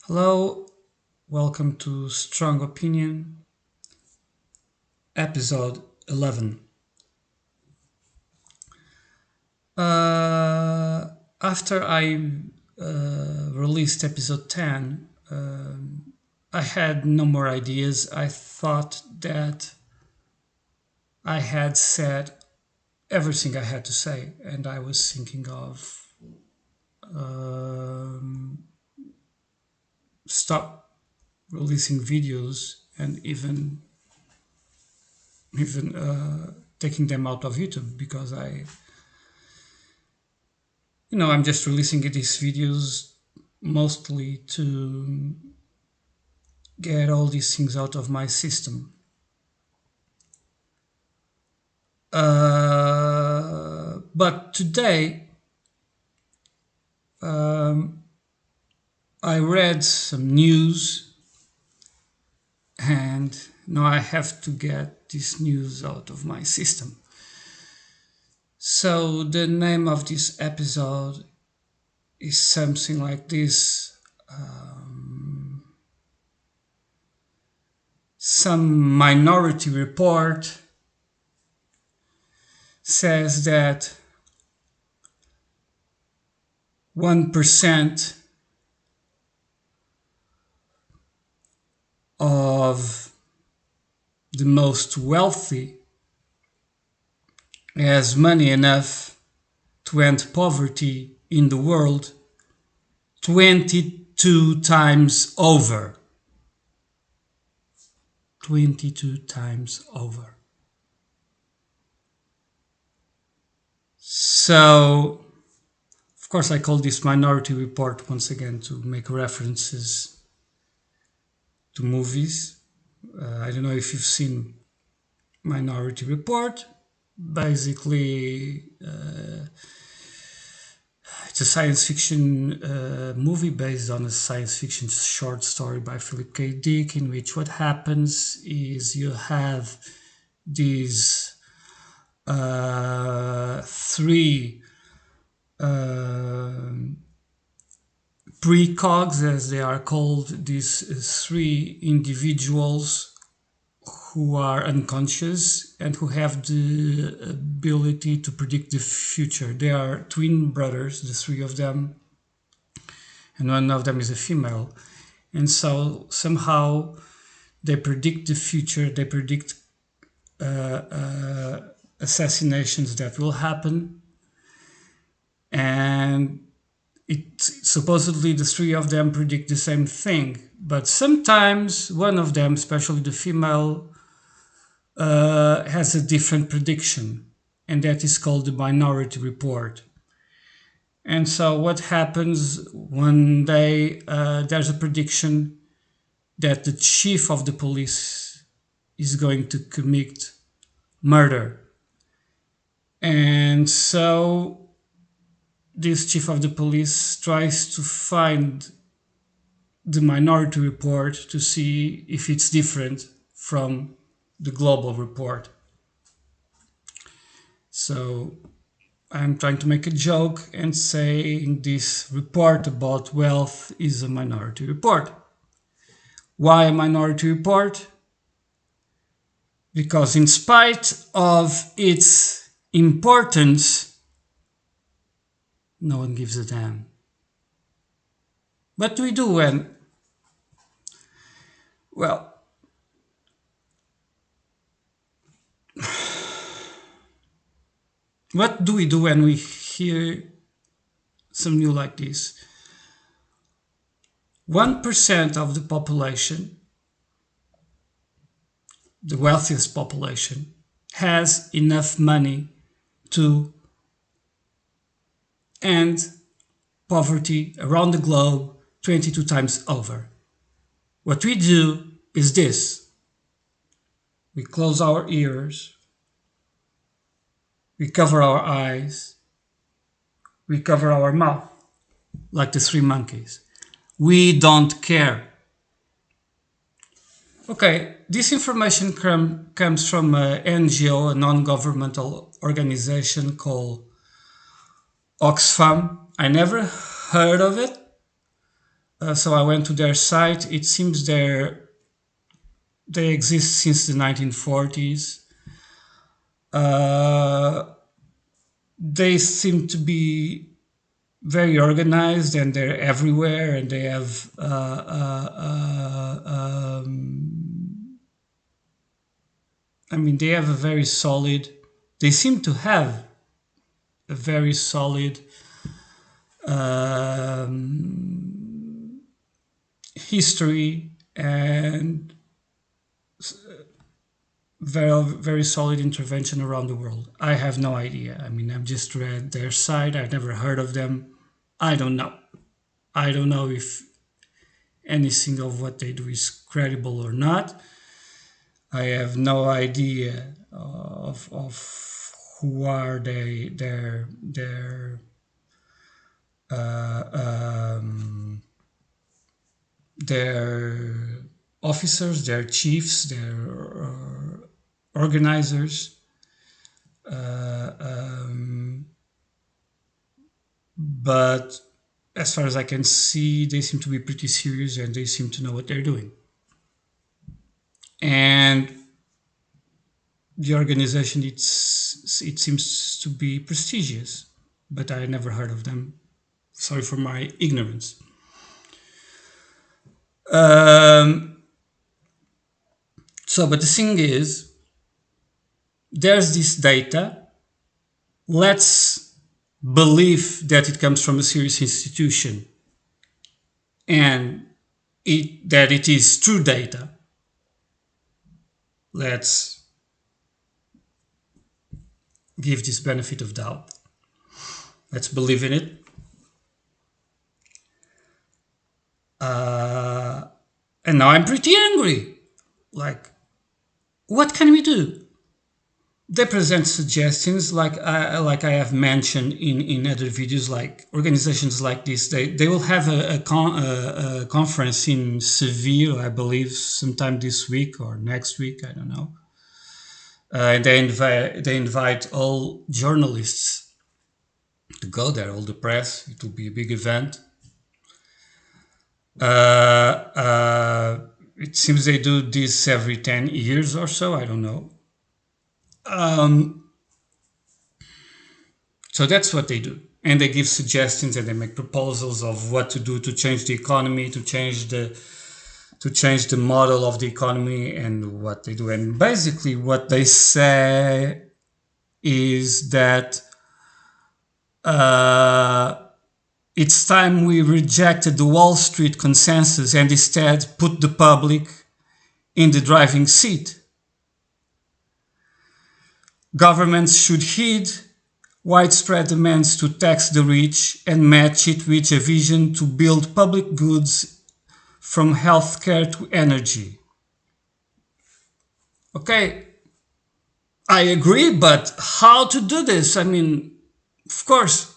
Hello, welcome to Strong Opinion, episode 11. After I released episode 10, I had no more ideas. I thought that I had said everything I had to say, and I was thinking of stop releasing videos and even taking them out of YouTube because I'm just releasing these videos mostly to get all these things out of my system. But today, I read some news and now I have to get this news out of my system. So the name of this episode is something like this. Some minority report says that 1% of the most wealthy has money enough to end poverty in the world 22 times over. 22 times over. So, of course, I call this Minority Report once again to make references to movies. I don't know if you've seen Minority Report. Basically, it's a science fiction movie based on a science fiction short story by Philip K. Dick, in which what happens is you have these three precogs, as they are called, these three individuals who are unconscious and who have the ability to predict the future. They are twin brothers, the three of them, and one of them is a female. And so somehow they predict the future, they predict assassinations that will happen. And supposedly the three of them predict the same thing. But sometimes one of them, especially the female, has a different prediction, and that is called the Minority Report. And so what happens one day, there's a prediction that the chief of the police is going to commit murder. And so this chief of the police tries to find the Minority Report to see if it's different from the global report. So I'm trying to make a joke and saying this report about wealth is a minority report. Why a minority report? Because in spite of its importance, no one gives a damn. What do we do when? Well, what do we do when we hear some news like this? 1% of the population, the wealthiest population, has enough money to end poverty around the globe 22 times over. What we do is this. We close our ears, we cover our eyes, we cover our mouth, like the three monkeys. We don't care. Okay, this information comes from an NGO, a non-governmental organization called Oxfam. I never heard of it, so I went to their site. It seems they exist since the 1940s. Uh, they seem to be very organized and they're everywhere and they have I mean they have a very solid they seem to have a very solid um, history and very solid intervention around the world. I have no idea. I mean, I've just read their site. I've never heard of them. I don't know. I don't know if anything of what they do is credible or not. I have no idea of who are they, their officers, their chiefs, their organizers. But as far as I can see, they seem to be pretty serious and they seem to know what they're doing. And the organization, it seems to be prestigious, but I never heard of them. Sorry for my ignorance. Um, but the thing is, there's this data. Let's believe that it comes from a serious institution and that it is true data. Let's give this benefit of doubt. Let's believe in it. And now I'm pretty angry. Like, what can we do? They present suggestions like I have mentioned in other videos, like organizations like this. They will have a conference in Seville, I believe, sometime this week or next week. I don't know. And they invite all journalists to go there, all the press. It will be a big event. It seems they do this every 10 years or so. I don't know. So that's what they do. And they give suggestions and they make proposals of what to do to change the economy, to change the model of the economy and what they do. And basically what they say is that it's time we rejected the Wall Street consensus and instead put the public in the driving seat. Governments should heed widespread demands to tax the rich and match it with a vision to build public goods from healthcare to energy. Okay, I agree, but how to do this? I mean, of course,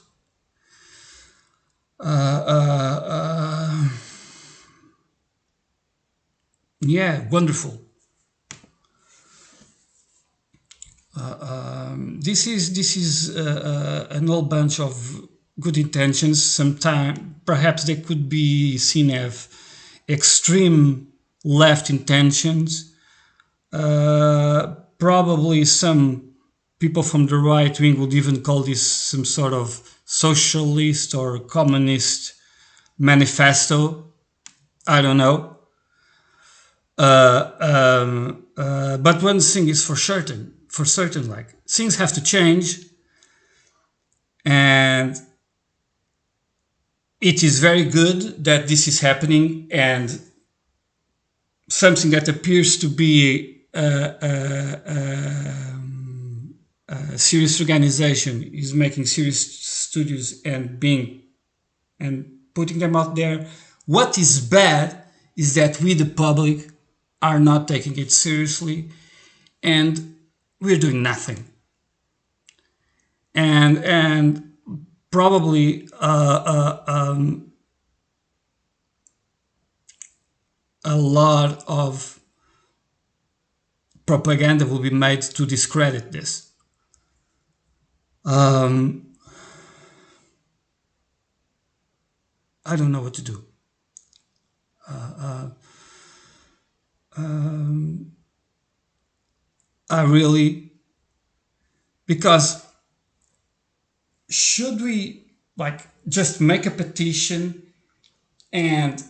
yeah, wonderful. This is an whole bunch of good intentions. Sometimes perhaps they could be seen as extreme left intentions. Probably some people from the right wing would even call this some sort of socialist or communist manifesto. I don't know. But one thing is for certain, like things have to change, and it is very good that this is happening, and something that appears to be a serious organization is making serious studios and putting them out there. What is bad is that we, the public, are not taking it seriously, and we're doing nothing. And probably a lot of propaganda will be made to discredit this. I don't know what to do. I really, because should we like just make a petition and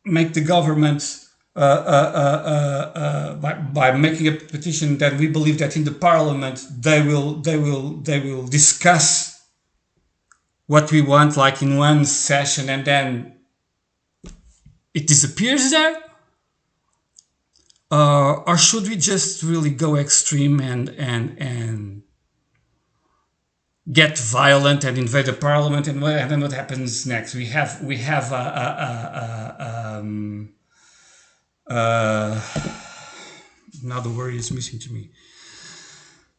make the government by making a petition that we believe that in the parliament they will discuss what we want like in one session and then it disappears there, or should we just really go extreme and get violent and invade the parliament, and then what happens next? We have now the word is missing to me.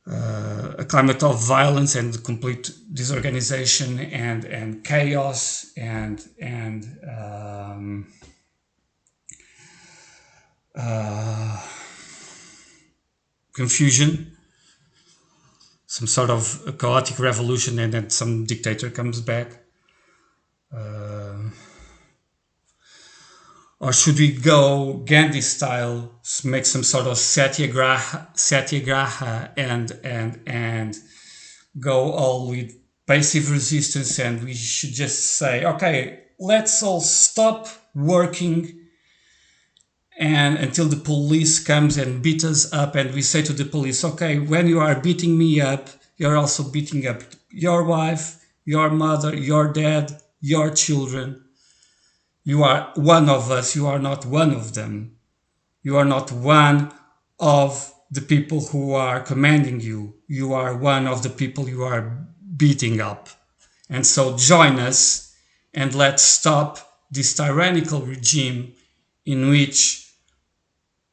A climate of violence and complete disorganization and chaos and confusion, some sort of a chaotic revolution, and then some dictator comes back. Or should we go Gandhi style, make some sort of satyagraha and go all with passive resistance, and we should just say, okay, let's all stop working and until the police comes and beat us up, and we say to the police, okay, when you are beating me up, you're also beating up your wife, your mother, your dad, your children. You are one of us, you are not one of them. You are not one of the people who are commanding you. You are one of the people you are beating up. And so join us and let's stop this tyrannical regime in which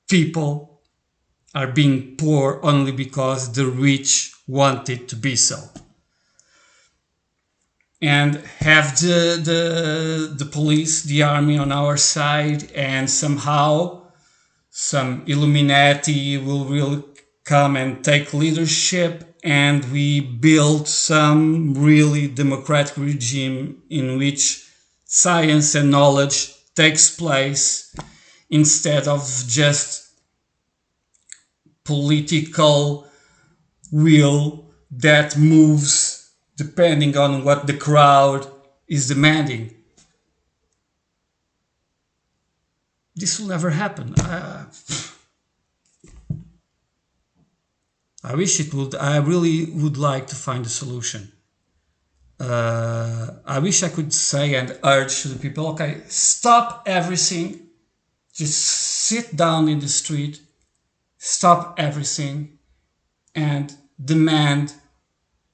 people are being poor only because the rich want it to be so. And have the police, the army on our side, and somehow some Illuminati will really come and take leadership, and we build some really democratic regime in which science and knowledge takes place instead of just political will that moves depending on what the crowd is demanding. This will never happen. I wish it would. I really would like to find a solution. I wish I could say and urge to the people, okay, stop everything. Just sit down in the street, stop everything, and demand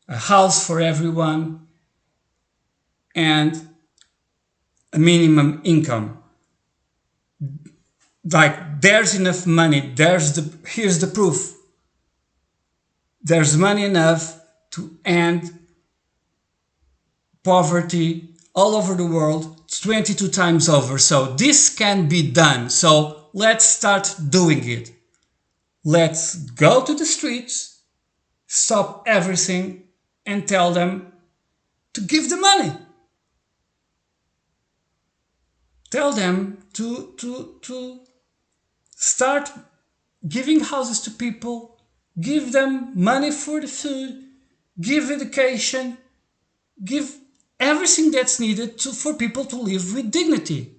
a house for everyone and a minimum income. Like, there's enough money. Here's the proof. There's money enough to end poverty all over the world 22 times over. So this can be done. So let's start doing it. Let's go to the streets, stop everything, and tell them to give the money. Tell them to start giving houses to people, give them money for the food, give education, give everything that's needed for people to live with dignity.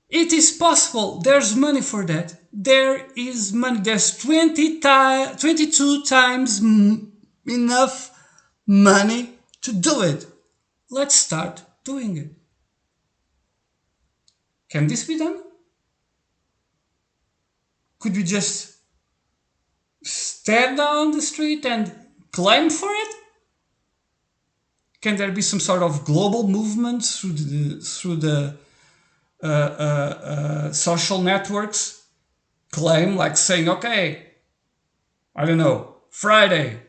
It is possible. There's money for that. There is money. There's 22 times enough money to do it. Let's start doing it. Can this be done? Could we just stand down the street and claim for it? Can there be some sort of global movement through the social networks? Claim, like saying, okay, I don't know, Friday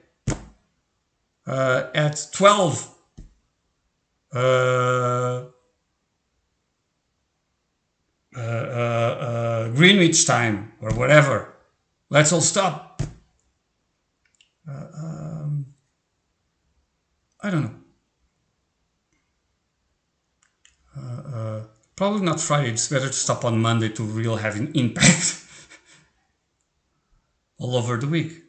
at 12, Greenwich time or whatever. Let's all stop. I don't know. Probably not Friday. It's better to stop on Monday to really have an impact all over the week.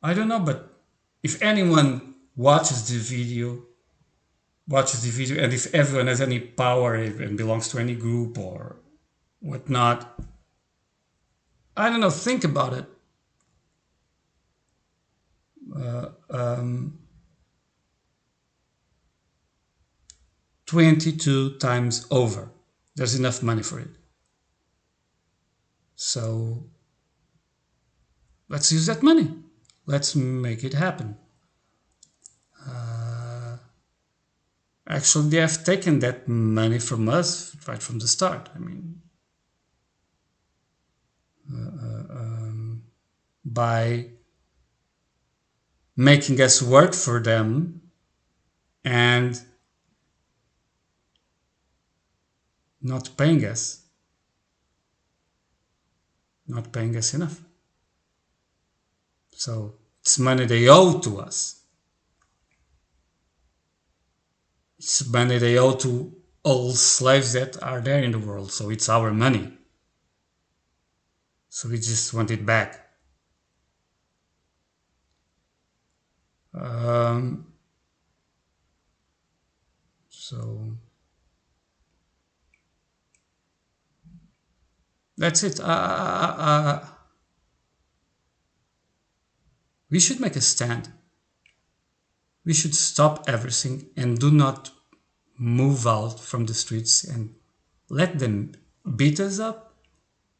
I don't know, but if anyone watches the video, and if everyone has any power and belongs to any group or whatnot, I don't know. Think about it. 22 times over. There's enough money for it. So let's use that money. Let's make it happen. Actually, they have taken that money from us right from the start. I mean, by making us work for them and not paying us, not paying us enough. So it's money they owe to us. It's money they owe to all slaves that are there in the world. So it's our money. So we just want it back. So that's it. We should make a stand. We should stop everything and do not move out from the streets and let them beat us up,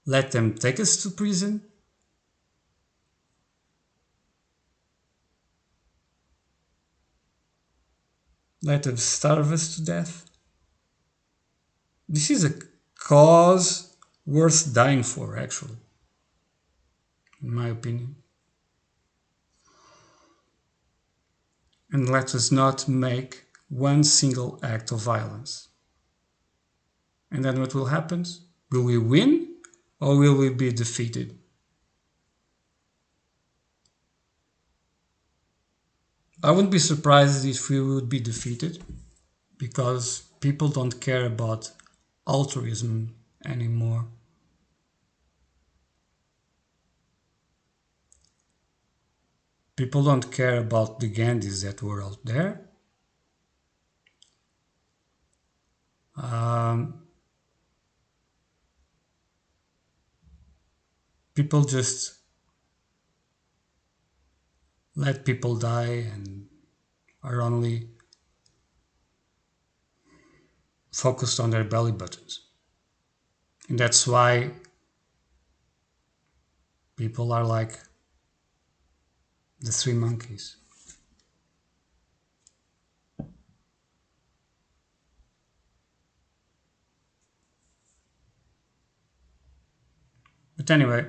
let them take us to prison. Let them starve us to death. This is a cause worth dying for, actually, in my opinion. And let us not make one single act of violence. And then what will happen? Will we win or will we be defeated? I wouldn't be surprised if we would be defeated because people don't care about altruism anymore. People don't care about the Gandhis that were out there. People just let people die and are only focused on their belly buttons. And that's why people are like the three monkeys. But anyway,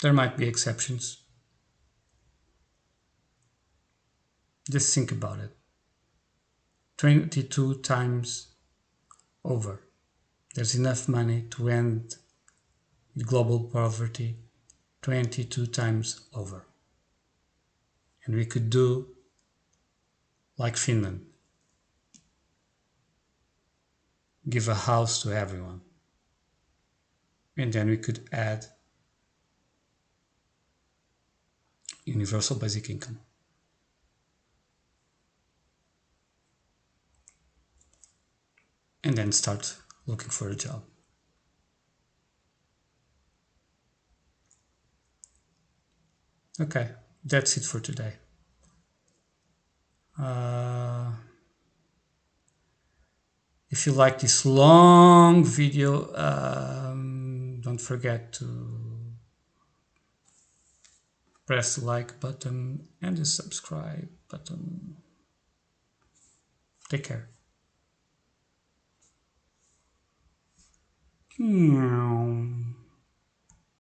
there might be exceptions. Just think about it. 22 times over. There's enough money to end global poverty 22 times over. And we could do like Finland. Give a house to everyone. And then we could add universal basic income. And then start looking for a job. Okay, that's it for today. If you like this long video, don't forget to press the like button and the subscribe button. Take care. Meow.